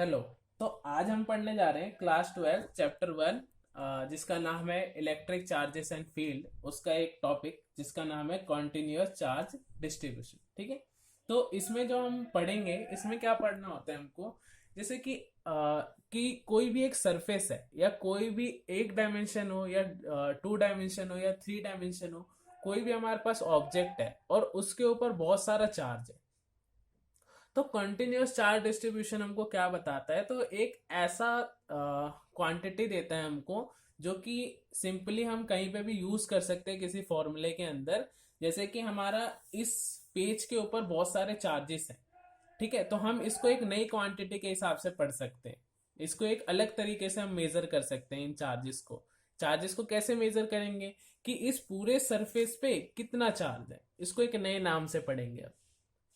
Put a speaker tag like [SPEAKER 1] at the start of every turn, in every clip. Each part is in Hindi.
[SPEAKER 1] हेलो। तो आज हम पढ़ने जा रहे हैं क्लास 12 चैप्टर 1, जिसका नाम है इलेक्ट्रिक चार्जेस एंड फील्ड। उसका एक टॉपिक जिसका नाम है कॉन्टिन्यूअस चार्ज डिस्ट्रीब्यूशन। ठीक है। तो इसमें जो हम पढ़ेंगे, इसमें क्या पढ़ना होता है हमको, जैसे कि कोई भी एक सरफेस है या कोई भी एक डायमेंशन हो या 2 डायमेंशन हो या 3 डायमेंशन हो, कोई भी हमारे पास ऑब्जेक्ट है और उसके ऊपर बहुत सारा चार्ज है। तो कंटिन्यूअस चार्ज डिस्ट्रीब्यूशन हमको क्या बताता है, तो एक ऐसा क्वांटिटी देता है हमको जो कि सिंपली हम कहीं पे भी यूज कर सकते हैं किसी फॉर्मूले के अंदर। जैसे कि हमारा इस पेज के ऊपर बहुत सारे चार्जेस हैं। ठीक है, तो हम इसको एक नई क्वांटिटी के हिसाब से पढ़ सकते हैं। इसको एक अलग तरीके से हम मेजर कर सकते हैं। इन चार्जेस को कैसे मेजर करेंगे कि इस पूरे सरफेस पे कितना चार्ज है, इसको एक नए नाम से पढ़ेंगे अब।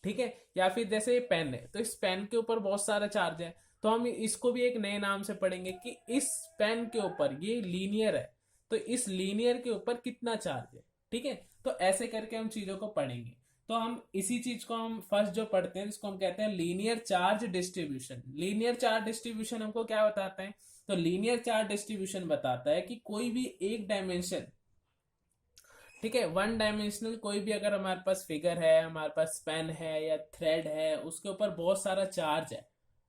[SPEAKER 1] ठीक है। या फिर जैसे ये पेन है, तो इस पेन के ऊपर बहुत सारा चार्ज है, तो हम इसको भी एक नए नाम से पढ़ेंगे कि इस पेन के ऊपर, ये लीनियर है, तो इस लीनियर के ऊपर कितना चार्ज है। ठीक है। तो ऐसे करके हम चीजों को पढ़ेंगे। तो हम इसी चीज को हम फर्स्ट जो पढ़ते हैं जिसको हम कहते हैं linear charge distribution. Linear charge distribution हमको क्या बताता है, तो लीनियर चार्ज डिस्ट्रीब्यूशन बताता है कि कोई भी एक डायमेंशन, ठीक है, वन डायमेंशनल कोई भी अगर हमारे पास फिगर है, हमारे पास पेन है या थ्रेड है, उसके ऊपर बहुत सारा चार्ज है।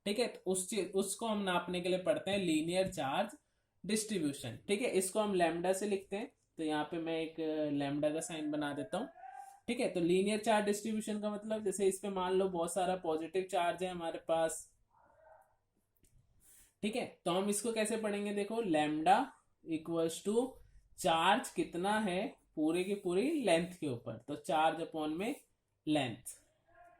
[SPEAKER 1] ठीक है, तो उस चीज उसको हम नापने के लिए पढ़ते हैं लीनियर चार्ज डिस्ट्रीब्यूशन। ठीक है, इसको हम लैम्डा से लिखते हैं। तो यहाँ पे मैं एक लैम्डा का साइन बना देता हूँ। ठीक है, तो लीनियर चार्ज डिस्ट्रीब्यूशन का मतलब, जैसे इस पे मान लो बहुत सारा पॉजिटिव चार्ज है हमारे पास। ठीक है, तो हम इसको कैसे पढ़ेंगे, देखो लैम्डा इक्वल्स टू चार्ज कितना है पूरे की पूरी लेंथ के ऊपर, तो चार्ज अपॉन में लेंथ।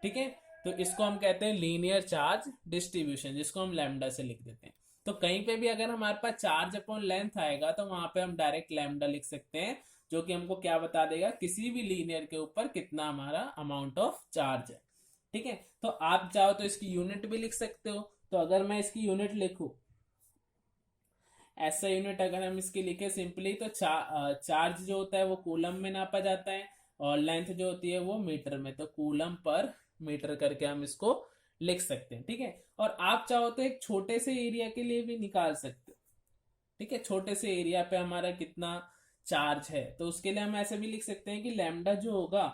[SPEAKER 1] ठीक है, तो इसको हम कहते हैं लीनियर चार्ज डिस्ट्रीब्यूशन, जिसको हम लैम्डा से लिख देते हैं। तो कहीं पे भी अगर हमारे पास चार्ज अपॉन लेंथ आएगा तो वहां पे हम डायरेक्ट लैम्डा लिख सकते हैं, जो कि हमको क्या बता देगा, किसी भी लीनियर के ऊपर कितना हमारा अमाउंट ऑफ चार्ज है। ठीक है, तो आप चाहो तो इसकी यूनिट भी लिख सकते हो। तो अगर मैं इसकी यूनिट लिखूं, ऐसा यूनिट अगर हम इसकी लिखे सिंपली, तो चार्ज जो होता है वो कूलम में नापा जाता है और लेंथ जो होती है वो मीटर में, तो कूलम पर मीटर करके हम इसको लिख सकते हैं। ठीक है, और आप चाहो तो एक छोटे से एरिया के लिए भी निकाल सकते हो। ठीक है, छोटे से एरिया पे हमारा कितना चार्ज है, तो उसके लिए हम ऐसे भी लिख सकते हैं कि लैम्डा जो होगा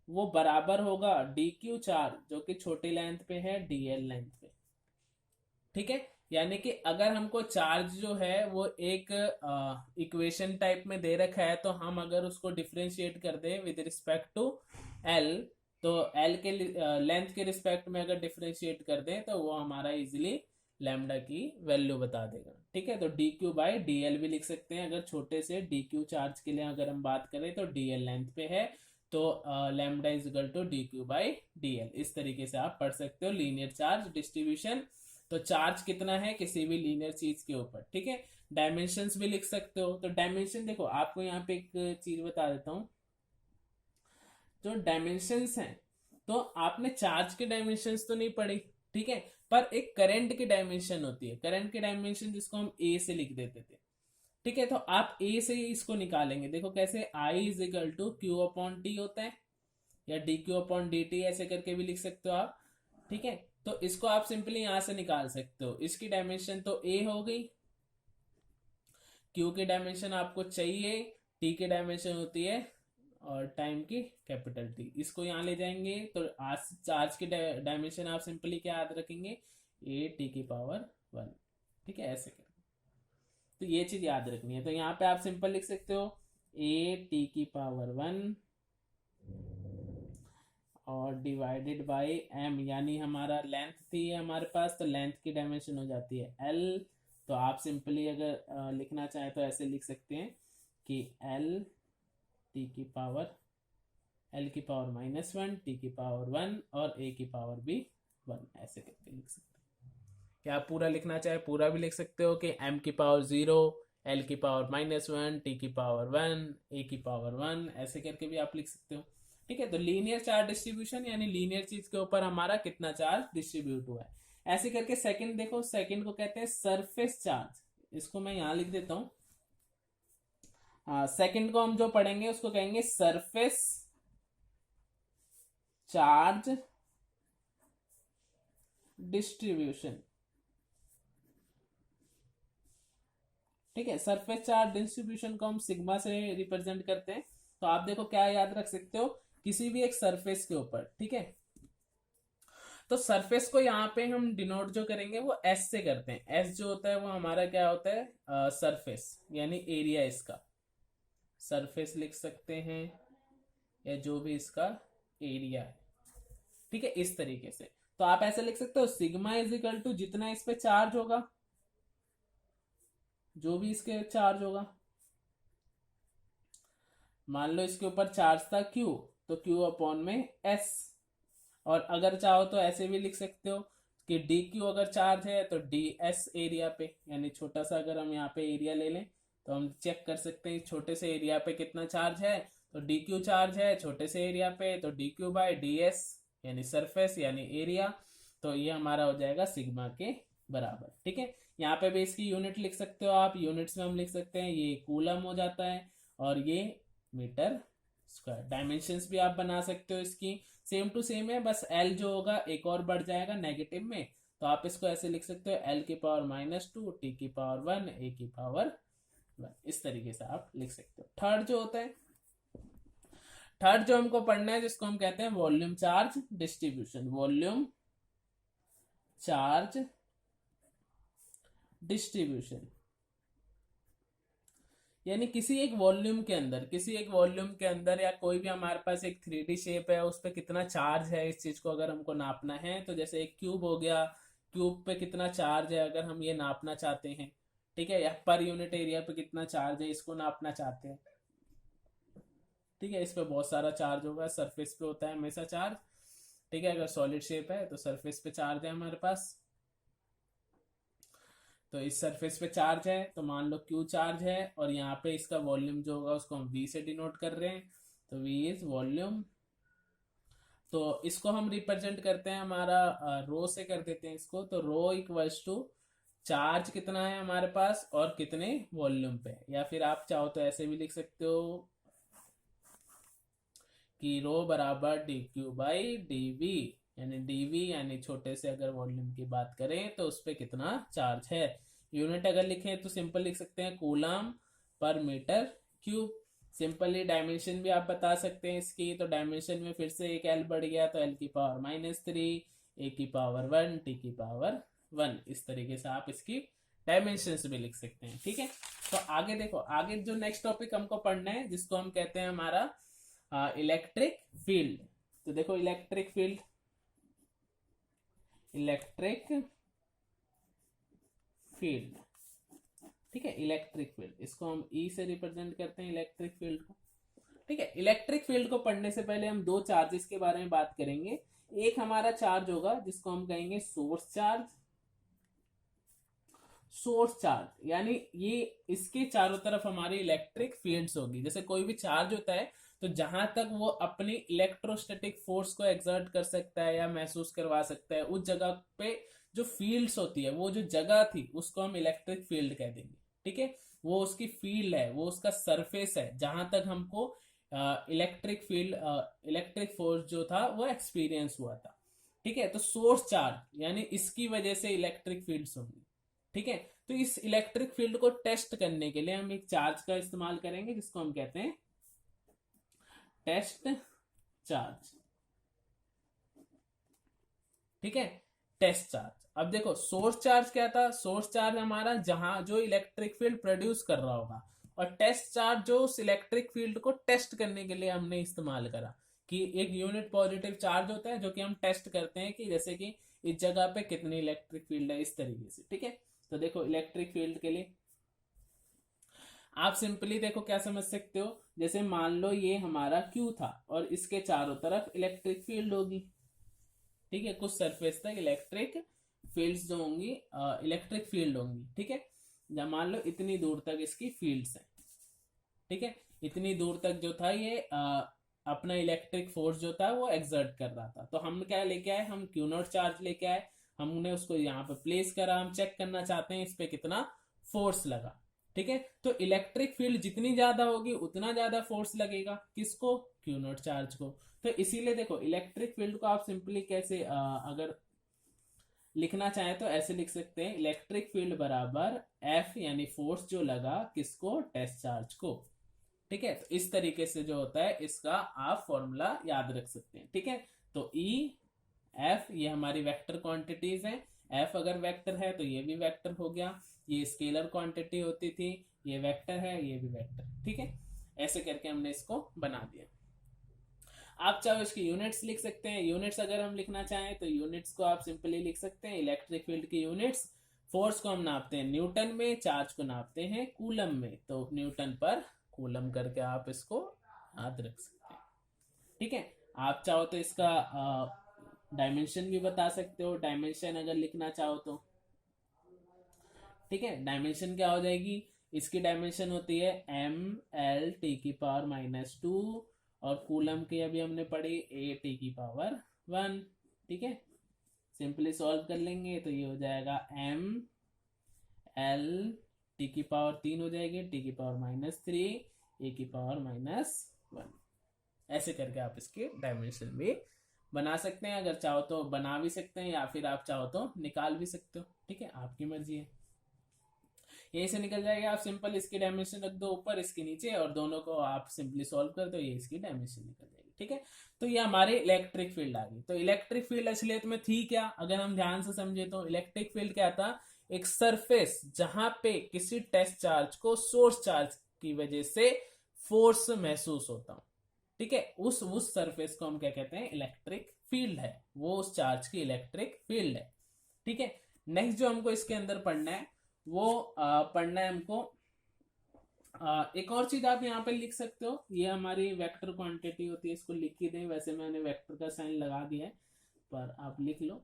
[SPEAKER 1] वो बराबर होगा डी क्यू चार्ज, जो कि छोटी लेंथ पे है डीएल लेंथ पे। ठीक है, यानी कि अगर हमको चार्ज जो है वो एक इक्वेशन टाइप में दे रखा है, तो हम अगर उसको डिफरेंशिएट कर दें विद रिस्पेक्ट टू एल, तो एल के लेंथ के रिस्पेक्ट में अगर डिफरेंशिएट कर दें तो वो हमारा इजिली लैम्डा की वैल्यू बता देगा। ठीक है, तो D Q by D L भी लिख सकते हैं। अगर छोटे से डी क्यू चार्ज के लिए अगर हम बात करें तो डी एल लेंथ पे है, तो lambda is equal to D Q by D L. इस तरीके से आप पढ़ सकते हो लीनियर चार्ज डिस्ट्रीब्यूशन। तो चार्ज कितना है किसी भी लीनियर चीज के ऊपर। ठीक है, डायमेंशंस भी लिख सकते हो। तो डायमेंशन देखो, आपको यहाँ पे एक चीज बता देता हूँ। जो डायमेंशंस हैं, तो आपने चार्ज के डायमेंशंस तो नहीं पढ़ी, ठीक है, पर एक करंट की डायमेंशन होती है, करंट की डायमेंशन जिसको हम ए से लिख देते थे। ठीक है, तो आप ए से ही इसको निकालेंगे। देखो कैसे, I is equal to Q upon T होता है, या D Q upon D T ऐसे करके भी लिख सकते हो आप। ठीक है, तो इसको आप सिंपली यहां से निकाल सकते हो। इसकी डायमेंशन तो ए हो गई, क्यू की डायमेंशन आपको चाहिए, टी की डायमेंशन होती है और टाइम की कैपिटल टी, इसको यहां ले जाएंगे तो आज चार्ज की डायमेंशन आप सिंपली क्या याद रखेंगे, ए टी की पावर 1। ठीक है, ऐसे कर, तो ये चीज याद रखनी है। तो यहाँ पे आप सिंपल लिख सकते हो ए टी की पावर 1 और डिवाइडेड बाय एम, यानी हमारा लेंथ थी हमारे पास, तो लेंथ की डायमेंशन हो जाती है एल। तो आप सिंपली अगर लिखना चाहें तो ऐसे लिख सकते हैं कि एल टी की पावर, एल की पावर -1, टी की पावर 1 और ए की पावर भी 1, ऐसे करके लिख सकते हैं। क्या आप पूरा लिखना चाहे पूरा भी लिख सकते हो कि एम की पावर 0, एल की पावर -1, टी की पावर 1, ए की पावर 1, ऐसे करके भी आप लिख सकते हो। ठीक है, तो लीनियर चार्ज डिस्ट्रीब्यूशन यानी लीनियर चीज के ऊपर हमारा कितना चार्ज डिस्ट्रीब्यूट हुआ है। ऐसे करके सेकंड देखो, सेकंड को कहते हैं सरफेस चार्ज, इसको मैं यहां लिख देता हूं। सेकंड को हम जो पढ़ेंगे उसको कहेंगे सरफेस चार्ज डिस्ट्रीब्यूशन। ठीक है, सरफेस चार्ज डिस्ट्रीब्यूशन को हम सिग्मा से रिप्रेजेंट करते हैं। तो आप देखो क्या याद रख सकते हो, किसी भी एक सरफेस के ऊपर, ठीक है, तो सरफेस को यहाँ पे हम डिनोट जो करेंगे वो एस से करते हैं। एस जो होता है वो हमारा क्या होता है, सरफेस यानी एरिया, इसका सरफेस लिख सकते हैं या जो भी इसका एरिया है, ठीक है, इस तरीके से। तो आप ऐसे लिख सकते हो सिग्मा इज इक्वल टू जितना इस पे चार्ज होगा, जो भी इसके चार्ज होगा, मान लो इसके ऊपर चार्ज था क्यू, तो क्यू अपॉन में एस। और अगर चाहो तो ऐसे भी लिख सकते हो कि डी क्यू अगर चार्ज है तो डी एस एरिया पे, यानी छोटा सा अगर हम यहाँ पे एरिया ले लें तो हम चेक कर सकते हैं छोटे से एरिया पे कितना चार्ज है। तो डी क्यू चार्ज है छोटे से एरिया पे, तो D Q by D S यानी सरफेस यानी एरिया, तो ये हमारा हो जाएगा सिग्मा के बराबर। ठीक है, यहाँ पे भी इसकी यूनिट लिख सकते हो आप, यूनिट्स में हम लिख सकते हैं ये कूलम हो जाता है और ये मीटर स्क्वायर। डायमेंशंस भी आप बना सकते हो इसकी, सेम टू सेम है, बस एल जो होगा एक और बढ़ जाएगा नेगेटिव में, तो आप इसको ऐसे लिख सकते हो एल की पावर -2 टी की पावर 1 ए की पावर 1, इस तरीके से आप लिख सकते हो। थर्ड जो होता है, थर्ड जो हमको पढ़ना है जिसको हम कहते हैं volume charge distribution. Volume charge distribution यानी किसी एक वॉल्यूम के अंदर, किसी एक वॉल्यूम के अंदर या कोई भी हमारे पास एक 3D शेप है उस पर कितना चार्ज है, इस चीज को अगर हमको नापना है, तो जैसे एक क्यूब हो गया, क्यूब पे कितना चार्ज है अगर हम ये नापना चाहते हैं, ठीक है, या पर यूनिट एरिया पे कितना चार्ज है इसको नापना चाहते हैं, ठीक है, इस पे बहुत सारा चार्ज होगा, सरफेस पे होता है हमेशा चार्ज, ठीक है, अगर सॉलिड शेप है तो सरफेस पे चार्ज है हमारे पास, तो इस सरफेस पे चार्ज है तो मान लो क्यू चार्ज है, और यहाँ पे इसका वॉल्यूम जो होगा उसको हम वी से डिनोट कर रहे हैं, तो वी इज वॉल्यूम। तो इसको हम रिप्रेजेंट करते हैं हमारा रो से कर देते हैं इसको, तो रो इक्वल्स टू चार्ज कितना है हमारे पास और कितने वॉल्यूम पे, या फिर आप चाहो तो ऐसे भी लिख सकते हो कि रो बराबर D Q by D V, यानी डीवी यानी छोटे से अगर वॉल्यूम की बात करें तो उस पर कितना चार्ज है। यूनिट अगर लिखें तो सिंपल लिख सकते हैं coulomb per metre cube. Simply dimension भी आप बता सकते हैं इसकी, तो डायमेंशन में फिर से एक एल बढ़ गया तो एल की पावर -3 ए की पावर 1 टी की पावर 1, इस तरीके से आप इसकी डायमेंशन भी लिख सकते हैं। ठीक है, तो आगे देखो, आगे जो नेक्स्ट टॉपिक हमको पढ़ना है जिसको हम कहते हैं हमारा इलेक्ट्रिक फील्ड। तो देखो इलेक्ट्रिक फील्ड, इलेक्ट्रिक फील्ड, ठीक है, इलेक्ट्रिक फील्ड इसको हम ई से रिप्रेजेंट करते हैं इलेक्ट्रिक फील्ड को। ठीक है, इलेक्ट्रिक फील्ड को पढ़ने से पहले हम दो चार्जेस के बारे में बात करेंगे। एक हमारा चार्ज होगा जिसको हम कहेंगे सोर्स चार्ज। सोर्स चार्ज यानी ये इसके चारों तरफ हमारी इलेक्ट्रिक फील्ड्स होगी। जैसे कोई भी चार्ज होता है तो जहां तक वो अपनी इलेक्ट्रोस्टैटिक फोर्स को एक्सर्ट कर सकता है या महसूस करवा सकता है, उस जगह पे जो फील्ड्स होती है, वो जो जगह थी उसको हम इलेक्ट्रिक फील्ड कह देंगे। ठीक है, वो उसकी फील्ड है, वो उसका सरफेस है जहां तक हमको इलेक्ट्रिक फील्ड, इलेक्ट्रिक फोर्स जो था वो एक्सपीरियंस हुआ था। ठीक है, तो सोर्स चार्ज यानी इसकी वजह से इलेक्ट्रिक फील्ड्स होंगी। ठीक है, तो इस इलेक्ट्रिक फील्ड को टेस्ट करने के लिए हम एक चार्ज का इस्तेमाल करेंगे जिसको हम कहते हैं टेस्ट चार्ज। ठीक है, टेस्ट चार्ज। अब देखो सोर्स चार्ज क्या था, सोर्स चार्ज हमारा जहां जो इलेक्ट्रिक फील्ड प्रोड्यूस कर रहा होगा, और टेस्ट चार्ज जो उस इलेक्ट्रिक फील्ड को टेस्ट करने के लिए हमने इस्तेमाल करा, कि एक यूनिट पॉजिटिव चार्ज होता है जो कि हम टेस्ट करते हैं कि जैसे कि इस जगह पे कितनी इलेक्ट्रिक फील्ड है, इस तरीके से। ठीक है, तो देखो इलेक्ट्रिक फील्ड के लिए आप सिंपली देखो क्या समझ सकते हो, जैसे मान लो ये हमारा क्यू था और इसके चारों तरफ इलेक्ट्रिक फील्ड होगी। ठीक है, कुछ सरफेस तक इलेक्ट्रिक फील्ड्स जो होंगी, इलेक्ट्रिक फील्ड होंगी। ठीक है, जब मान लो इतनी दूर तक इसकी फील्ड्स हैं। ठीक है, इतनी दूर तक जो था ये अपना इलेक्ट्रिक फोर्स जो था वो एक्सर्ट कर रहा था, तो हम क्या लेके आए, हम क्यू नॉट चार्ज लेके आए, हमने उसको यहाँ पे प्लेस करा, हम चेक करना चाहते हैं इस पे कितना फोर्स लगा। ठीक है, तो इलेक्ट्रिक फील्ड जितनी ज्यादा होगी उतना ज्यादा फोर्स लगेगा, किसको, क्यू नॉट चार्ज को। तो इसीलिए देखो इलेक्ट्रिक फील्ड को आप सिंपली कैसे अगर लिखना चाहे तो ऐसे लिख सकते हैं, इलेक्ट्रिक फील्ड बराबर एफ यानी फोर्स जो लगा किसको, टेस्ट चार्ज को। ठीक है, तो इस तरीके से जो होता है इसका आप फॉर्मूला याद रख सकते हैं। ठीक है, तो ई एफ ये हमारी वेक्टर क्वांटिटीज हैं, एफ अगर वेक्टर है तो ये भी वेक्टर हो गया, ये स्केलर क्वांटिटी होती थी, ये वेक्टर है, ये भी वेक्टर। ठीक है, ऐसे करके हमने इसको बना दिया। आप चाहो इसकी यूनिट्स लिख सकते हैं, यूनिट्स अगर हम लिखना चाहें तो यूनिट्स को आप सिंपली लिख सकते हैं, इलेक्ट्रिक फील्ड की यूनिट्स, फोर्स को हम नापते हैं न्यूटन में, चार्ज को नापते हैं कूलम में, तो न्यूटन पर कूलम करके आप इसको याद रख सकते हैं। ठीक है, आप चाहो तो इसका डायमेंशन भी बता सकते हो, डायमेंशन अगर लिखना चाहो तो। ठीक है, डायमेंशन क्या हो जाएगी, इसकी डायमेंशन होती है एम एल टी की पावर -2 और कूलम की अभी हमने पढ़ी ए टी की पावर 1। ठीक है, सिंपली सॉल्व कर लेंगे तो ये हो जाएगा एम एल टी की पावर 3 हो जाएगी, टी की पावर -3, ए की पावर -1। ऐसे करके आप इसके डायमेंशन भी बना सकते हैं, अगर चाहो तो बना भी सकते हैं या फिर आप चाहो तो निकाल भी सकते हो। ठीक है, आपकी मर्जी है, यही से निकल जाएगा। आप सिंपल इसकी डायमेंशन रख दो ऊपर, इसके नीचे, और दोनों को आप सिंपली सॉल्व कर दो, ये इसकी डायमेंशन निकल जाएगी। ठीक है, तो ये हमारे इलेक्ट्रिक फील्ड आ गई। तो इलेक्ट्रिक फील्ड असलियत में थी क्या, अगर हम ध्यान से समझे तो इलेक्ट्रिक फील्ड क्या था, एक सरफेस जहां पे किसी टेस्ट चार्ज को सोर्स चार्ज की वजह से फोर्स महसूस होता हूं। ठीक है, उस सरफेस को हम क्या कहते हैं, इलेक्ट्रिक फील्ड है, वो उस चार्ज की इलेक्ट्रिक फील्ड है। ठीक है, नेक्स्ट जो हमको इसके अंदर पढ़ना है वो पढ़ना है हमको एक और चीज आप यहाँ पे लिख सकते हो, ये हमारी वेक्टर क्वांटिटी होती है, इसको लिख ही दें, वैसे मैंने वेक्टर का साइन लगा दिया है पर आप लिख लो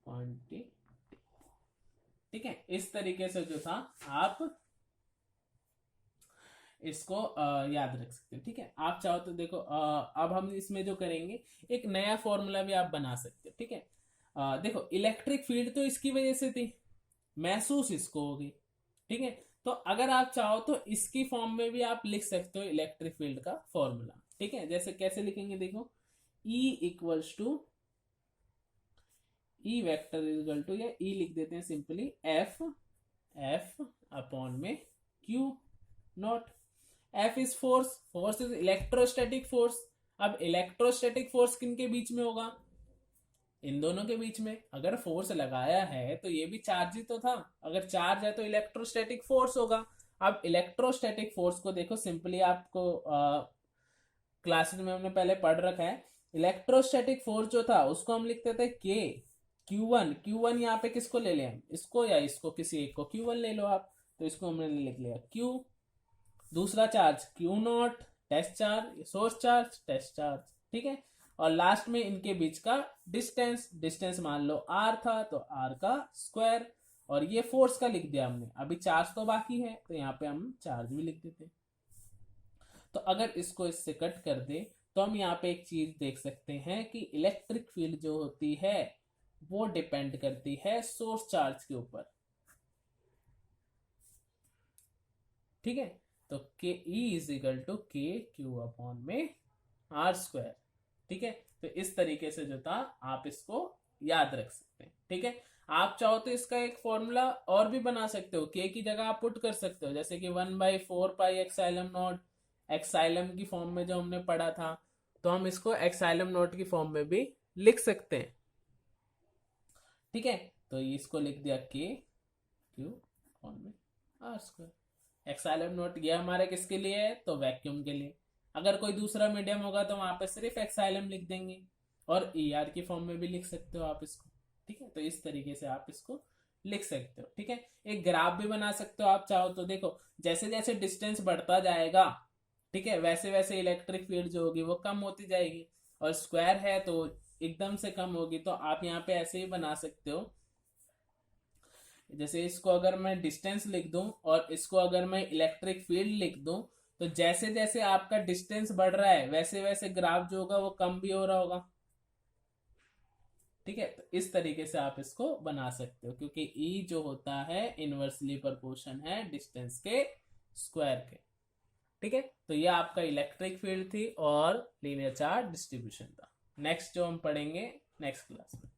[SPEAKER 1] क्वांटिटी। ठीक है, इस तरीके से जो था आप इसको याद रख सकते हैं। ठीक है, आप चाहो तो देखो अब हम इसमें जो करेंगे एक नया फॉर्मूला भी आप बना सकते हो। ठीक है, देखो इलेक्ट्रिक फील्ड तो इसकी वजह से थी, महसूस इसको होगी। ठीक है, तो अगर आप चाहो तो इसकी फॉर्म में भी आप लिख सकते हो इलेक्ट्रिक फील्ड का फॉर्मूला। ठीक है, जैसे कैसे लिखेंगे देखो, E equals to E vector equal to, या ई लिख देते हैं सिंपली, एफ अपॉन में Q naught. F is force, force is electrostatic force. अब इलेक्ट्रोस्टैटिक फोर्स किन के बीच में होगा, इन दोनों के बीच में। अगर फोर्स लगाया है तो ये भी चार्ज ही तो था, अगर चार्ज है तो इलेक्ट्रोस्टैटिक फोर्स होगा। अब इलेक्ट्रोस्टैटिक फोर्स को देखो सिंपली, आपको क्लासेस में हमने पहले पढ़ रखा है, इलेक्ट्रोस्टैटिक फोर्स जो था उसको हम लिखते थे के Q1 यहाँ पे किसको ले लें, इसको या इसको, किसी एक को Q1 ले लो आप, तो इसको हमने लिख लिया Q। दूसरा charge Q0 test charge, source charge test charge. ठीक है, और लास्ट में इनके बीच का डिस्टेंस मान लो R था तो R का स्क्वायर, और ये फोर्स का लिख दिया हमने। अभी चार्ज तो बाकी है तो यहाँ पे हम चार्ज भी लिख देते। तो अगर इसको इससे कट कर दे तो हम यहाँ पे एक चीज देख सकते हैं कि इलेक्ट्रिक फील्ड जो होती है वो डिपेंड करती है सोर्स चार्ज के ऊपर। ठीक है, तो के ई इज इक्वल टू के क्यू अपॉन में आर स्क्वायर। ठीक है, तो इस तरीके से जो था आप इसको याद रख सकते हैं। ठीक है, आप चाहो तो इसका एक फॉर्मूला और भी बना सकते हो, के की जगह आप पुट कर सकते हो, जैसे कि 1/4 पाई एक्साइलम नॉट, एक्साइलम की फॉर्म में जो हमने पढ़ा था, तो हम इसको एक्साइलम नॉट की फॉर्म में भी लिख सकते हैं। ठीक है, तो इसको लिख दिया के क्यू अपॉन में आर स्क्वायर। एक्साइलम नॉट ये हमारे किसके लिए है, तो वैक्यूम के लिए। अगर कोई दूसरा मीडियम होगा तो वहां पे सिर्फ एक्साइलम लिख देंगे, और ई आर की फॉर्म में भी लिख सकते हो आप इसको। ठीक है, तो इस तरीके से आप इसको लिख सकते हो। ठीक है, एक ग्राफ भी बना सकते हो आप चाहो तो। देखो जैसे जैसे डिस्टेंस बढ़ता जाएगा, ठीक है, वैसे वैसे इलेक्ट्रिक फील्ड जो होगी वो कम होती जाएगी, और स्क्वायर है तो एकदम से कम होगी। तो आप यहाँ पे ऐसे ही बना सकते हो, जैसे इसको अगर मैं डिस्टेंस लिख दूं और इसको अगर मैं इलेक्ट्रिक फील्ड लिख दूं, तो जैसे जैसे आपका डिस्टेंस बढ़ रहा है वैसे वैसे ग्राफ जो होगा वो कम भी हो रहा होगा। ठीक है, तो इस तरीके से आप इसको बना सकते हो, क्योंकि E जो होता है इनवर्सली प्रोपोर्शन है डिस्टेंस के स्क्वायर के। ठीक है, तो ये आपका इलेक्ट्रिक फील्ड थी और लीनियर चार्ज डिस्ट्रीब्यूशन था। नेक्स्ट जो हम पढ़ेंगे नेक्स्ट क्लास में।